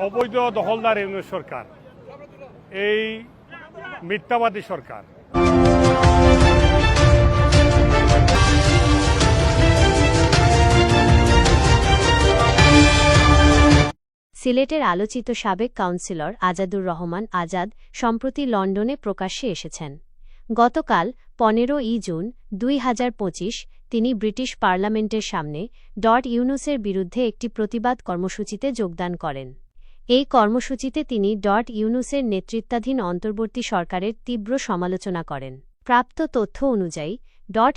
অবৈধ দখলদার ইউনিট সরকার, এই মিথ্যাবাদী সরকার। সিলেটের আলোচিত সাবেক কাউন্সিলর আজাদুর রহমান আজাদ সম্প্রতি লন্ডনে প্রকাশ্যে এসেছেন। গতকাল 15 জুন 2025 তিনি ব্রিটিশ পার্লামেন্টের সামনে ইউনূসের বিরুদ্ধে একটি প্রতিবাদ কর্মসূচিতে যোগদান করেন। এই কর্মসূচিতে তিনি ইউনূসের নেতৃত্বাধীন অন্তর্বর্তী সরকারের তীব্র সমালোচনা করেন। প্রাপ্ত তথ্য অনুযায়ী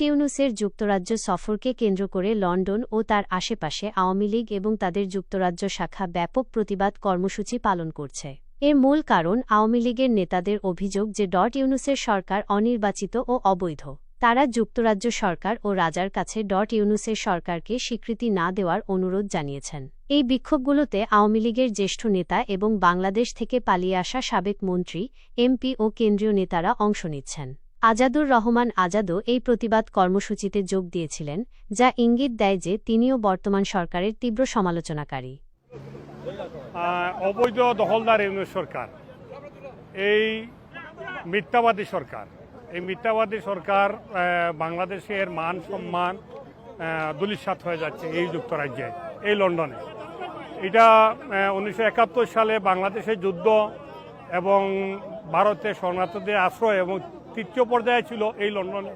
ইউনূসের যুক্তরাজ্য সফরকে কেন্দ্র করে লন্ডন ও তার আশেপাশে আওয়ামী লীগ এবং তাদের যুক্তরাজ্য শাখা ব্যাপক প্রতিবাদ কর্মসূচি পালন করছে। এর মূল কারণ আওয়ামী লীগের নেতাদের অভিযোগ যে ইউনূসের সরকার অনির্বাচিত ও অবৈধ। তারা যুক্তরাজ্য সরকার ও রাজার কাছে ইউনূসের সরকারকে স্বীকৃতি না দেওয়ার অনুরোধ জানিয়েছেন। এই বিক্ষোভগুলোতে আওয়ামী লীগের জ্যেষ্ঠ নেতা এবং বাংলাদেশ থেকে পালিয়ে আসা সাবেক মন্ত্রী, এমপি ও কেন্দ্রীয় নেতারা অংশ নিচ্ছেন। আজাদুর রহমান আজাদও এই প্রতিবাদ কর্মসূচিতে যোগ দিয়েছিলেন, যা ইঙ্গিত দেয় যে তিনিও বর্তমান সরকারের তীব্র সমালোচনাকারী। অবৈধ দখলদার ইউনিট সরকার, এই মিথ্যাবাদী সরকার। এই মিথ্যাবাদী সরকার বাংলাদেশের মান সম্মান ধূলিসাৎ হয়ে যাচ্ছে এই যুক্তরাজ্যে, এই লন্ডনে। এটা 1971 সালে বাংলাদেশের যুদ্ধ এবং ভারতের শরণার্থীদের আশ্রয় এবং তৃতীয় পর্যায়ে ছিল এই লন্ডনে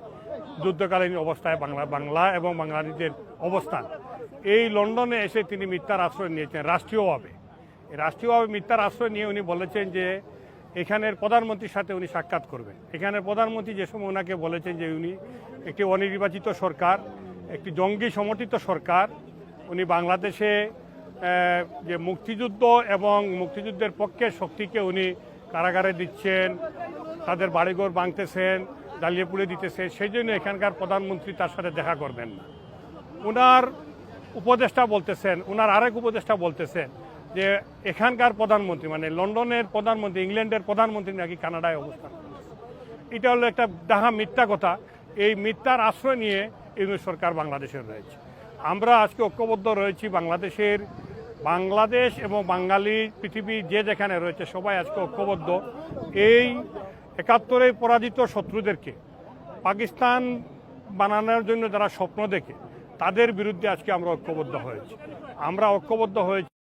যুদ্ধকালীন অবস্থায় বাংলা এবং বাঙালিদের অবস্থান। এই লন্ডনে এসে তিনি মিথ্যার আশ্রয় নিয়েছেন রাষ্ট্রীয়ভাবে। রাষ্ট্রীয়ভাবে মিথ্যার আশ্রয় নিয়ে উনি বলেছেন যে এখানের প্রধানমন্ত্রীর সাথে উনি সাক্ষাৎ করবেন। এখানের প্রধানমন্ত্রী যে সময় ওনাকে বলেছেন যে উনি একটি অনির্বাচিত সরকার, একটি জঙ্গি সমর্থিত সরকার। উনি বাংলাদেশে যে মুক্তিযুদ্ধ এবং মুক্তিযুদ্ধের পক্ষের শক্তিকে উনি কারাগারে দিচ্ছেন, তাদের বাড়িঘর ভাঙতেছেন, জ্বালিয়ে পুড়ে দিতেছে, সেই জন্য এখানকার প্রধানমন্ত্রী তার সাথে দেখা করবেন না। ওনার উপদেষ্টা বলতেছেন, ওনার আরেক উপদেষ্টা বলতেছেন যে এখানকার প্রধানমন্ত্রী মানে লন্ডনের প্রধানমন্ত্রী, ইংল্যান্ডের প্রধানমন্ত্রী নাকি কানাডায় অবস্থান করছে। এটা হলো একটা ডাহা মিথ্যা কথা। এই মিথ্যার আশ্রয় নিয়ে ইউনিট সরকার বাংলাদেশের রয়েছে। আমরা আজকে ঐক্যবদ্ধ রয়েছি বাংলাদেশ এবং বাঙালি পৃথিবী যে যেখানে রয়েছে সবাই আজকে ঐক্যবদ্ধ। এই 71-এ পরাজিত শত্রুদেরকে পাকিস্তান বানানোর জন্য যারা স্বপ্ন দেখে তাদের বিরুদ্ধে আজকে আমরা ঐক্যবদ্ধ হয়েছি।